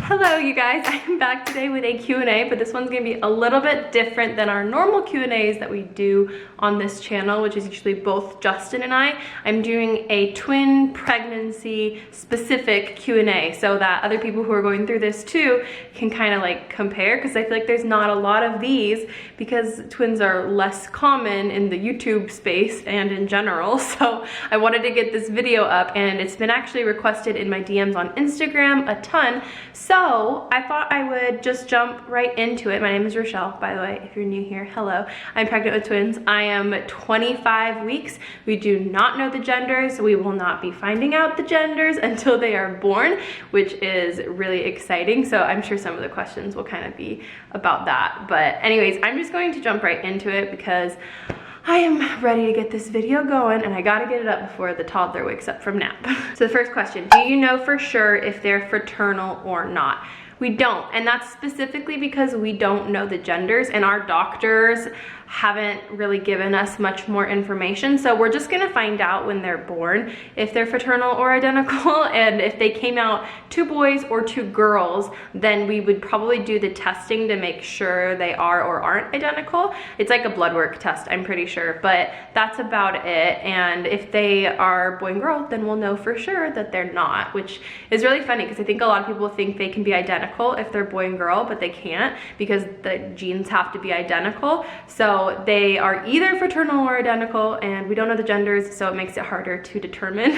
Hello you guys, I'm back today with a Q&A, but this one's gonna be a little bit different than our normal Q&As that we do on this channel, which is usually both Justin and I. I'm doing a twin pregnancy specific Q&A so that other people who are going through this too can kind of like compare, because I feel like there's not a lot of these because twins are less common in the YouTube space and in general. So I wanted to get this video up, and it's been actually requested in my DMs on Instagram a ton. So I thought I would just jump right into it. My name is Rachelle, by the way, if you're new here, hello. I'm pregnant with twins. I am 25 weeks. We do not know the genders. We will not be finding out the genders until they are born, which is really exciting. So I'm sure some of the questions will kind of be about that. But anyways, I'm just going to jump right into it because I am ready to get this video going, and I gotta get it up before the toddler wakes up from nap. So the first question, do you know for sure if they're fraternal or not? We don't, and that's specifically because we don't know the genders, and our doctors haven't really given us much more information. So we're just gonna find out when they're born if they're fraternal or identical, and if they came out 2 boys or 2 girls, then we would probably do the testing to make sure they are or aren't identical. It's like a blood work test, I'm pretty sure, but that's about it. And if they are boy and girl, then we'll know for sure that they're not, which is really funny because I think a lot of people think they can be identical if they're boy and girl, but they can't because the genes have to be identical. So they are either fraternal or identical, and we don't know the genders, so it makes it harder to determine.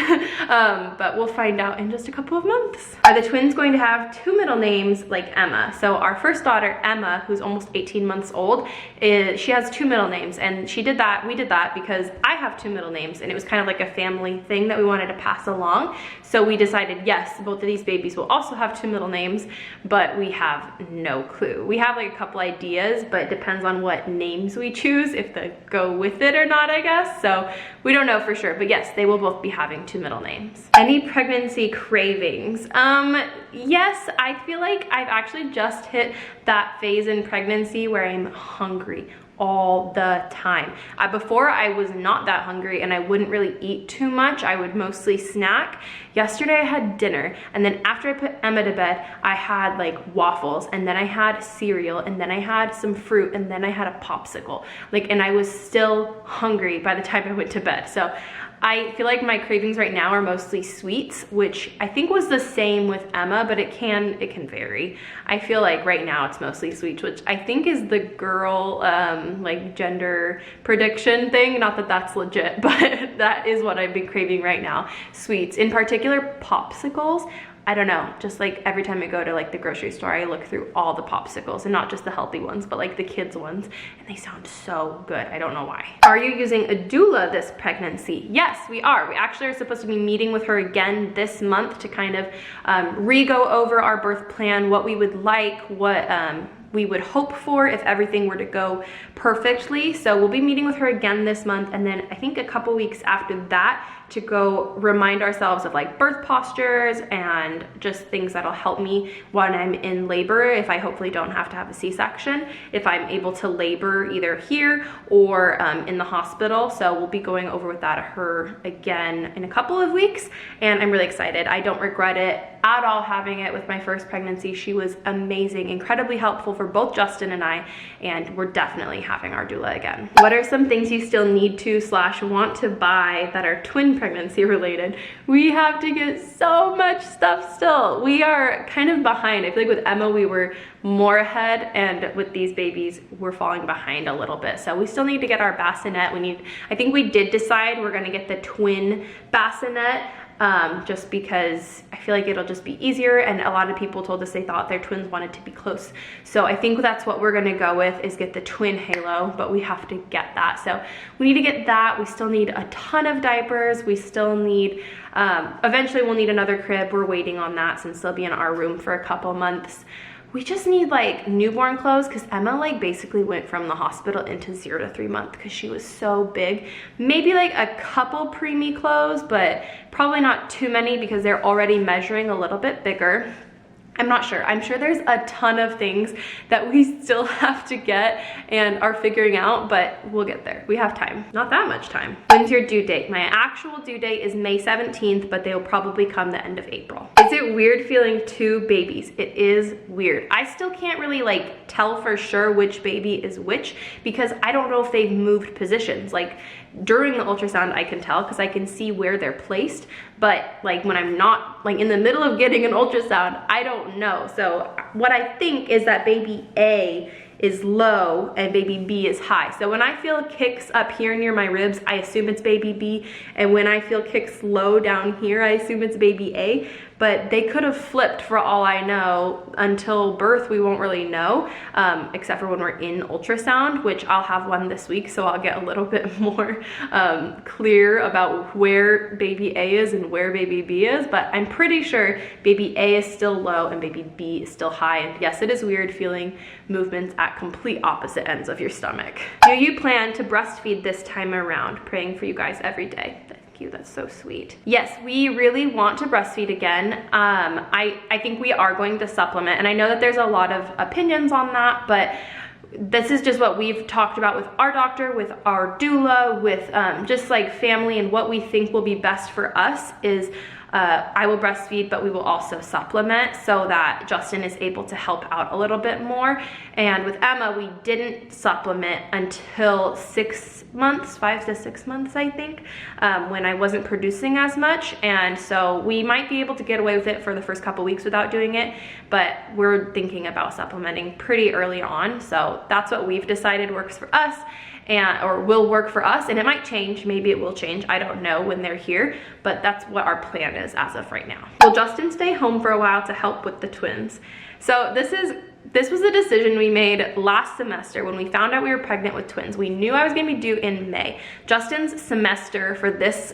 But we'll find out in just a couple of months. Are the twins going to have 2 middle names like Emma? So our first daughter, Emma, who's almost 18 months old, she has 2 middle names, and we did that because I have 2 middle names, and it was kind of like a family thing that we wanted to pass along. So we decided, yes, both of these babies will also have 2 middle names, but we have no clue. We have like a couple ideas, but it depends on what names we choose, if they go with it or not, I guess. So we don't know for sure, but yes, they will both be having 2 middle names. Any pregnancy cravings? Yes, I feel like I've actually just hit that phase in pregnancy where I'm hungry all the time. Before I was not that hungry and I wouldn't really eat too much. I would mostly snack. Yesterday I had dinner, and then after I put Emma to bed, I had like waffles, and then I had cereal, and then I had some fruit, and then I had a popsicle. And I was still hungry by the time I went to bed. So I feel like my cravings right now are mostly sweets, which I think was the same with Emma, but it can vary. I feel like right now it's mostly sweets, which I think is the girl like gender prediction thing. Not that that's legit, but that is what I've been craving right now. Sweets, in particular popsicles. I don't know, just like every time I go to like the grocery store, I look through all the popsicles, and not just the healthy ones, but like the kids ones, and they sound so good. I don't know why. Are you using a doula this pregnancy? Yes, we are. We actually are supposed to be meeting with her again this month to kind of re-go over our birth plan, what we would like, what we would hope for if everything were to go perfectly. So we'll be meeting with her again this month, and then I think a couple weeks after that to go remind ourselves of like birth postures and just things that'll help me when I'm in labor, if I hopefully don't have to have a C-section, if I'm able to labor either here or in the hospital. So we'll be going over with that her again in a couple of weeks, and I'm really excited. I don't regret it at all having it with my first pregnancy. She was amazing, incredibly helpful for both Justin and I, and we're definitely having our doula again. What are some things you still need to / want to buy that are twin pregnancy related? We have to get so much stuff still. We are kind of behind. I feel like with Emma we were more ahead, and with these babies we're falling behind a little bit. So we still need to get our bassinet. I think we did decide we're gonna get the twin bassinet, just because I feel like it'll just be easier, and a lot of people told us they thought their twins wanted to be close. So I think that's what we're gonna go with, is get the twin halo, but we have to get that. So we need to get that. We still need a ton of diapers. We still need, eventually we'll need another crib. We're waiting on that since they'll be in our room for a couple months. We just need like newborn clothes, because Emma like basically went from the hospital into 0 to 3 months because she was so big. Maybe like a couple preemie clothes, but probably not too many because they're already measuring a little bit bigger. I'm not sure. I'm sure there's a ton of things that we still have to get and are figuring out, but we'll get there. We have time. Not that much time. When's your due date? My actual due date is May 17th, but they'll probably come the end of April. Is it weird feeling 2 babies? It is weird. I still can't really like tell for sure which baby is which because I don't know if they've moved positions. Like during the ultrasound, I can tell because I can see where they're placed, but like when I'm not like in the middle of getting an ultrasound, I don't know. So what I think is that baby A is low and baby B is high. So when I feel kicks up here near my ribs, I assume it's baby B, and when I feel kicks low down here, I assume it's baby A. But they could have flipped for all I know. Until birth, we won't really know, except for when we're in ultrasound, which I'll have one this week, so I'll get a little bit more clear about where baby A is and where baby B is. But I'm pretty sure baby A is still low and baby B is still high. And yes, it is weird feeling movements at complete opposite ends of your stomach. Do you plan to breastfeed this time around? Praying for you guys every day. You, that's so sweet. Yes, we really want to breastfeed again. I think we are going to supplement, and I know that there's a lot of opinions on that, but this is just what we've talked about with our doctor, with our doula, with just like family, and what we think will be best for us is I will breastfeed, but we will also supplement so that Justin is able to help out a little bit more. And with Emma, we didn't supplement until 6 months, 5 to 6 months, I think, when I wasn't producing as much. And so we might be able to get away with it for the first couple weeks without doing it, but we're thinking about supplementing pretty early on. So that's what we've decided works for us. Or will work for us, and it might change. Maybe it will change. I don't know when they're here, but that's what our plan is as of right now. Will Justin stay home for a while to help with the twins? So this was a decision we made last semester when we found out we were pregnant with twins. We knew I was gonna be due in May. Justin's semester for this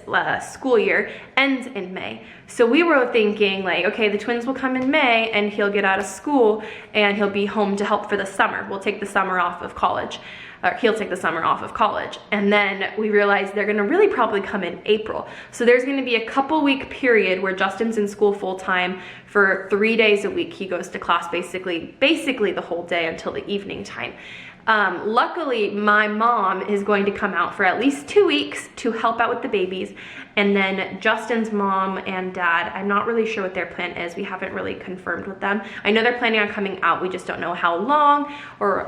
school year ends in May. So we were thinking like, okay, the twins will come in May and he'll get out of school and he'll be home to help for the summer. We'll take the summer off of college. Or he'll take the summer off of college. And then we realized they're gonna really probably come in April. So there's gonna be a couple week period where Justin's in school full time for 3 days a week. He goes to class basically the whole day until the evening time. Luckily, my mom is going to come out for at least 2 weeks to help out with the babies. And then Justin's mom and dad, I'm not really sure what their plan is. We haven't really confirmed with them. I know they're planning on coming out. We just don't know how long or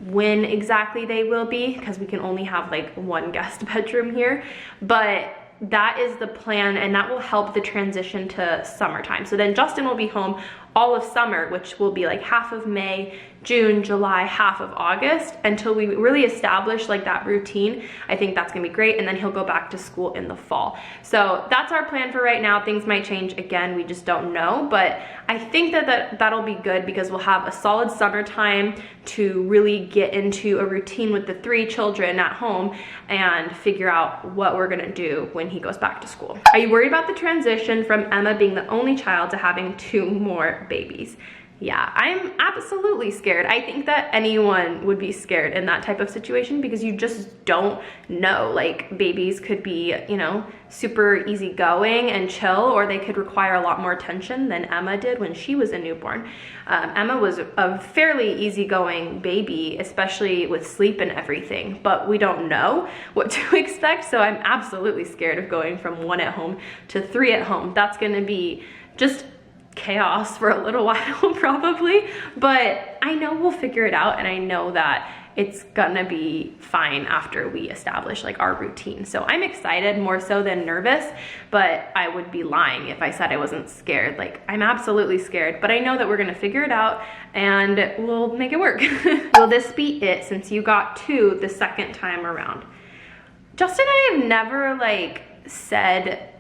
when exactly they will be, because we can only have like one guest bedroom here. But that is the plan, and that will help the transition to summertime. So then Justin will be home all of summer, which will be like half of May, June, July, half of August, until we really establish like that routine. I think that's gonna be great, and then he'll go back to school in the fall. So that's our plan for right now. Things might change again, we just don't know, but I think that'll be good because we'll have a solid summertime to really get into a routine with the 3 children at home and figure out what we're gonna do when he goes back to school. Are you worried about the transition from Emma being the only child to having 2 more babies? Yeah, I'm absolutely scared. I think that anyone would be scared in that type of situation because you just don't know. Like, babies could be, you know, super easygoing and chill, or they could require a lot more attention than Emma did when she was a newborn. Emma was a fairly easygoing baby, especially with sleep and everything, but we don't know what to expect. So I'm absolutely scared of going from 1 at home to 3 at home. That's gonna be just chaos for a little while probably, but I know we'll figure it out, and I know that it's gonna be fine after we establish like our routine. So I'm excited more so than nervous, but I would be lying if I said I wasn't scared. Like, I'm absolutely scared, but I know that we're gonna figure it out and we'll make it work. Will this be it since you got 2 the second time around? Justin and I have never like said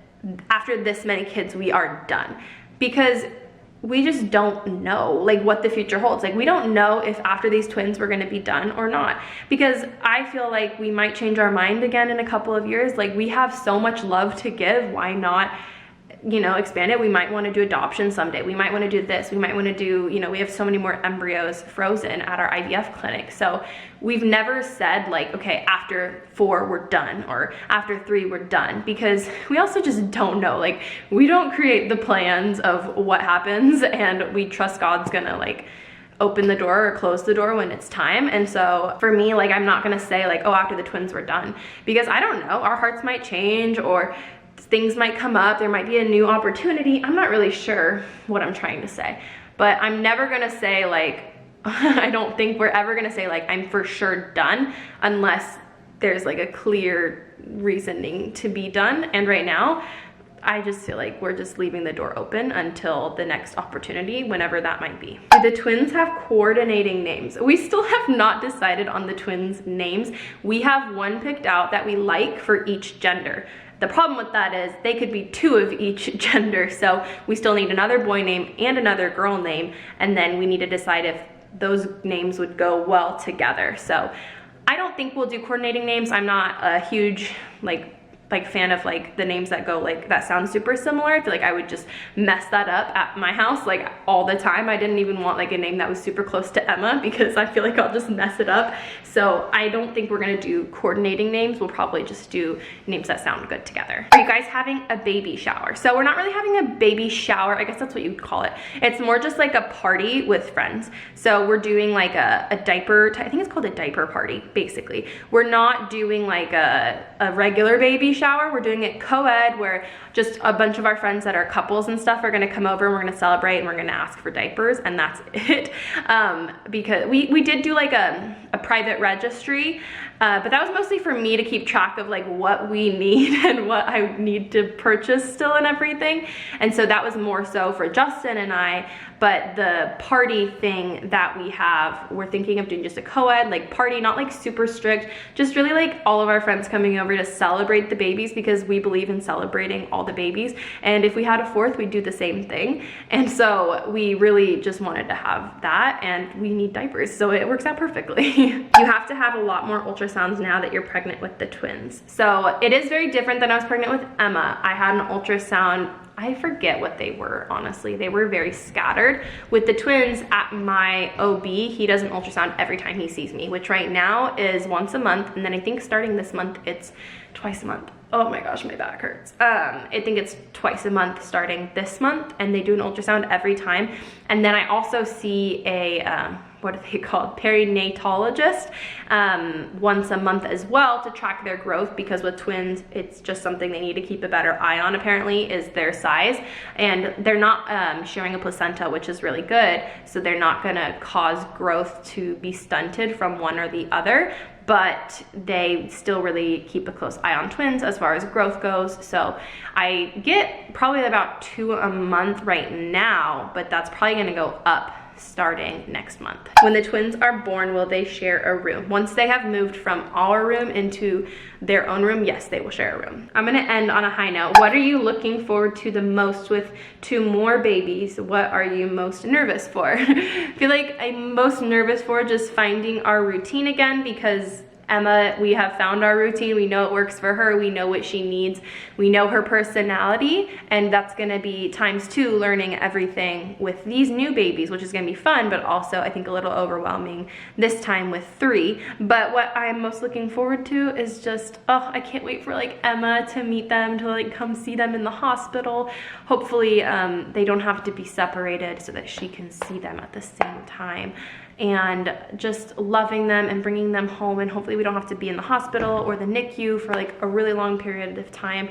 after this many kids we are done, because we just don't know like what the future holds. Like, we don't know if after these twins we're gonna be done or not, because I feel like we might change our mind again in a couple of years. Like, we have so much love to give, why not you know, expand it. We might want to do adoption someday. We might want to do this. We might want to do, you know, we have so many more embryos frozen at our IVF clinic. So we've never said like, okay, after 4 we're done, or after 3 we're done, because we also just don't know. Like, we don't create the plans of what happens, and we trust God's gonna like open the door or close the door when it's time. And so for me, like, I'm not gonna say like, oh, after the twins we're done, because I don't know, our hearts might change, or things might come up, there might be a new opportunity. I'm not really sure what I'm trying to say, but I'm never gonna say like, I don't think we're ever gonna say like, I'm for sure done, unless there's like a clear reasoning to be done. And right now, I just feel like we're just leaving the door open until the next opportunity, whenever that might be. Do the twins have coordinating names? We still have not decided on the twins' names. We have one picked out that we like for each gender. The problem with that is they could be 2 of each gender, so we still need another boy name and another girl name, and then we need to decide if those names would go well together. So I don't think we'll do coordinating names. I'm not a huge like fan of like the names that go like, that sound super similar. I feel like I would just mess that up at my house like all the time. I didn't even want like a name that was super close to Emma, because I feel like I'll just mess it up. So I don't think we're gonna do coordinating names. We'll probably just do names that sound good together. Are you guys having a baby shower? So we're not really having a baby shower. I guess that's what you would call it. It's more just like a party with friends. So we're doing like a diaper, I think it's called a diaper party, basically. We're not doing like a regular baby shower. We're doing it co-ed, where just a bunch of our friends that are couples and stuff are gonna come over, and we're gonna celebrate, and we're gonna ask for diapers, and that's it. Because we did do like a private registry, but that was mostly for me to keep track of like what we need and what I need to purchase still and everything. And so that was more so for Justin and I. But the party thing that we have, we're thinking of doing just a co-ed like party, not like super strict, just really like all of our friends coming over to celebrate the babies, because we believe in celebrating all the babies. And if we had a 4th, we'd do the same thing. And so we really just wanted to have that, and we need diapers, so it works out perfectly. You have to have a lot more ultrasounds now that you're pregnant with the twins. So it is very different than I was pregnant with Emma. I had an ultrasound, I forget what they were, honestly. They were very scattered. With the twins, at my OB, he does an ultrasound every time he sees me, which right now is once a month, and then I think starting this month, it's twice a month. Oh my gosh, my back hurts. I think it's twice a month starting this month, and they do an ultrasound every time. And then I also see a, what are they called? Perinatologist once a month as well, to track their growth, because with twins, it's just something they need to keep a better eye on, apparently, is their size. And they're not sharing a placenta, which is really good. So they're not gonna cause growth to be stunted from one or the other, but they still really keep a close eye on twins as far as growth goes. So I get probably about 2 a month right now, but that's probably gonna go up starting next month. When the twins are born, will they share a room? Once they have moved from our room into their own room, yes, they will share a room. I'm gonna end on a high note. What are you looking forward to the most with 2 more babies? What are you most nervous for? I feel like I'm most nervous for just finding our routine again, because Emma, we have found our routine. We know it works for her. We know what she needs. We know her personality, and that's gonna be ×2 learning everything with these new babies, which is gonna be fun, but also I think a little overwhelming this time with 3. But what I'm most looking forward to is just, oh, I can't wait for like Emma to meet them, to like come see them in the hospital. Hopefully they don't have to be separated, so that she can see them at the same time. And just loving them and bringing them home, and hopefully we don't have to be in the hospital or the NICU for like a really long period of time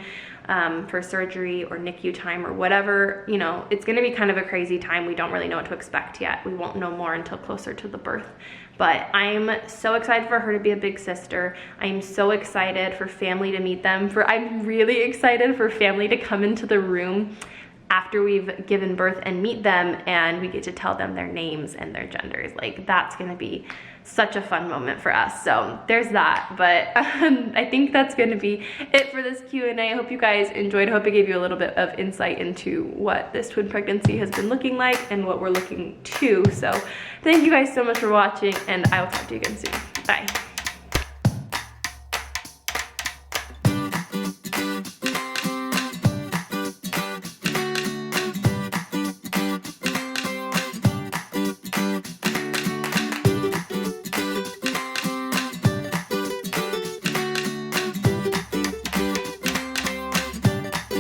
for surgery or NICU time or whatever. You know, it's gonna be kind of a crazy time. We don't really know what to expect yet. We won't know more until closer to the birth. But I'm so excited for her to be a big sister. I'm so excited for family to meet them. I'm really excited for family to come into the room after we've given birth and meet them, and we get to tell them their names and their genders. Like, that's gonna be such a fun moment for us. So there's that. But I think that's gonna be it for this Q&A. I hope you guys enjoyed. I hope it gave you a little bit of insight into what this twin pregnancy has been looking like and what we're looking to. So thank you guys so much for watching, and I will talk to you again soon. Bye.